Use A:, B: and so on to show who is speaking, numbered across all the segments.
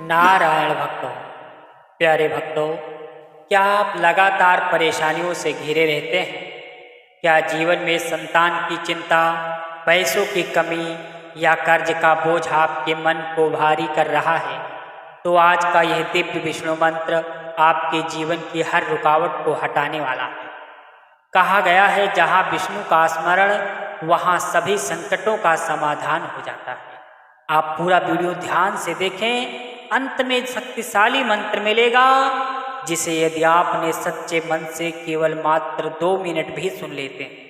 A: नारायण भक्तों, प्यारे भक्तों, क्या आप लगातार परेशानियों से घिरे रहते हैं? क्या जीवन में संतान की चिंता, पैसों की कमी या कर्ज का बोझ आपके मन को भारी कर रहा है? तो आज का यह दिव्य विष्णु मंत्र आपके जीवन की हर रुकावट को हटाने वाला है। कहा गया है, जहाँ विष्णु का स्मरण वहाँ सभी संकटों का समाधान हो जाता है। आप पूरा वीडियो ध्यान से देखें, अंत में शक्तिशाली मंत्र मिलेगा जिसे यदि आपने सच्चे मन से केवल मात्र 2 मिनट भी सुन लेते हैं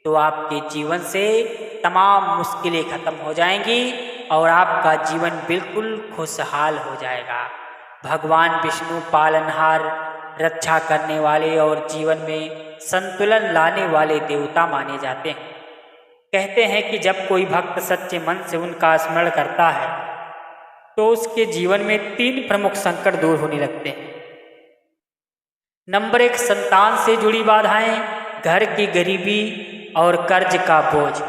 A: तो आपके जीवन से तमाम मुश्किलें खत्म हो जाएंगी और आपका जीवन बिल्कुल खुशहाल हो जाएगा। भगवान विष्णु पालनहार, रक्षा करने वाले और जीवन में संतुलन लाने वाले देवता माने जाते हैं। कहते हैं कि जब कोई भक्त सच्चे मन से उनका स्मरण करता है तो उसके जीवन में 3 प्रमुख संकट दूर होने लगते हैं। नंबर 1, संतान से जुड़ी बाधाएं, घर की गरीबी और कर्ज का बोझ।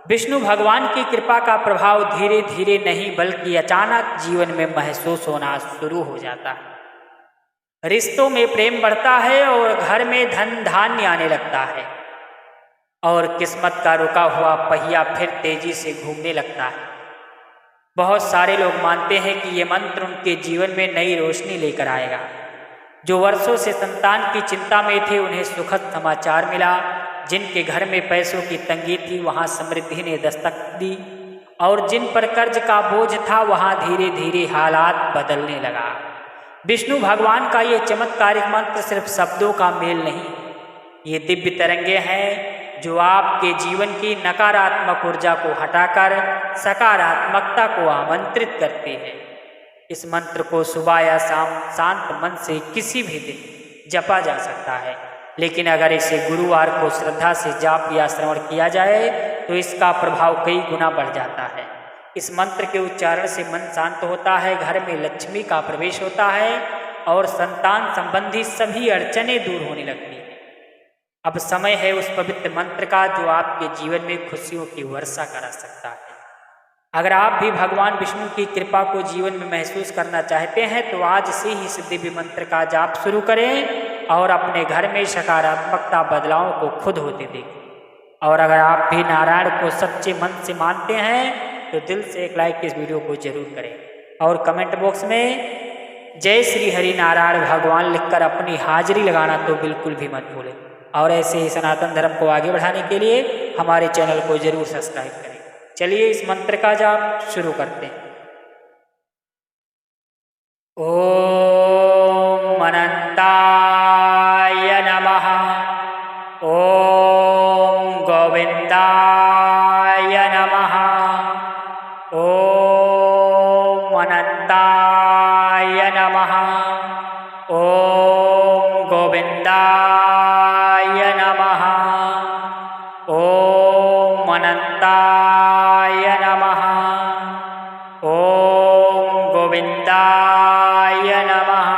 A: विष्णु भगवान की कृपा का प्रभाव धीरे धीरे नहीं बल्कि अचानक जीवन में महसूस होना शुरू हो जाता है। रिश्तों में प्रेम बढ़ता है और घर में धन धान्य आने लगता है और किस्मत का रुका हुआ पहिया फिर तेजी से घूमने लगता है। बहुत सारे लोग मानते हैं कि ये मंत्र उनके जीवन में नई रोशनी लेकर आएगा। जो वर्षों से संतान की चिंता में थे उन्हें सुखद समाचार मिला। जिनके घर में पैसों की तंगी थी वहाँ समृद्धि ने दस्तक दी और जिन पर कर्ज का बोझ था वहाँ धीरे धीरे हालात बदलने लगा। विष्णु भगवान का ये चमत्कारिक मंत्र सिर्फ शब्दों का मेल नहीं, ये दिव्य तरंगे हैं जो आपके जीवन की नकारात्मक ऊर्जा को हटाकर सकारात्मकता को आमंत्रित करते हैं। इस मंत्र को सुबह या शाम शांत मन से किसी भी दिन जपा जा सकता है, लेकिन अगर इसे गुरुवार को श्रद्धा से जाप या श्रवण किया जाए तो इसका प्रभाव कई गुना बढ़ जाता है। इस मंत्र के उच्चारण से मन शांत होता है, घर में लक्ष्मी का प्रवेश होता है और संतान संबंधी सभी अड़चनें दूर होने लगती हैं। अब समय है उस पवित्र मंत्र का जो आपके जीवन में खुशियों की वर्षा करा सकता है। अगर आप भी भगवान विष्णु की कृपा को जीवन में महसूस करना चाहते हैं तो आज से ही इस दिव्य मंत्र का जाप शुरू करें और अपने घर में सकारात्मकता बदलावों को खुद होते देखें। और अगर आप भी नारायण को सच्चे मन से मानते हैं तो दिल से एक लाइक इस वीडियो को जरूर करें और कमेंट बॉक्स में जय श्री हरि नारायण भगवान लिखकर अपनी हाजिरी लगाना तो बिल्कुल भी मत भूलें। और ऐसे ही सनातन धर्म को आगे बढ़ाने के लिए हमारे चैनल को जरूर सब्सक्राइब करें। चलिए इस मंत्र का जाप शुरू करते हैं। ओम अनंताय नमः। ओम गोविंदाय नमः। ओम अनंताय नमः। ओम गोविंदाय नमः। ओम अनंताय नमः। ओम गोविंदाय नमः।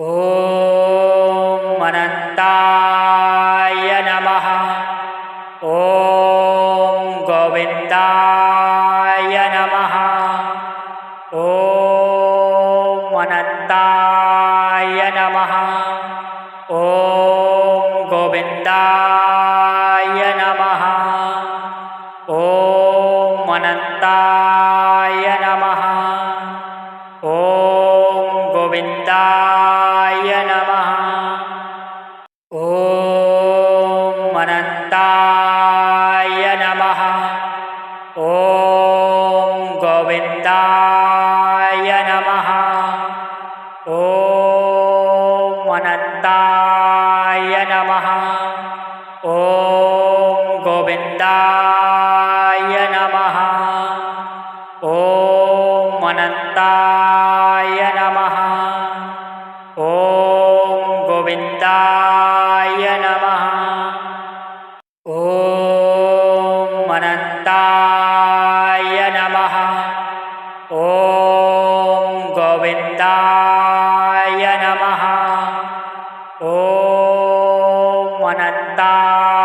A: ओम अनंताय नमः। ओम गोविंदाय नमः। ओम अनंताय नमः। ओम गोविंदाय नमः। ओम अनंताय नमः। ओम गोविंदाय नमः। ओम अनंताय नमः। ओम गोविंदाय नमः। ओम अनंताय नमः। ओम गोविंदाय नमः। ओम अनंताय नमः। ओम गोविंदाय नमः। ओम अनंताय नमः। ओम गोविंदाय नमः। ओम अनंताय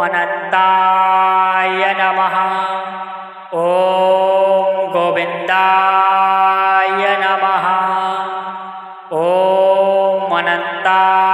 A: अनंताय नमः। ओम गोविंदाय नमः। ओम अनंताय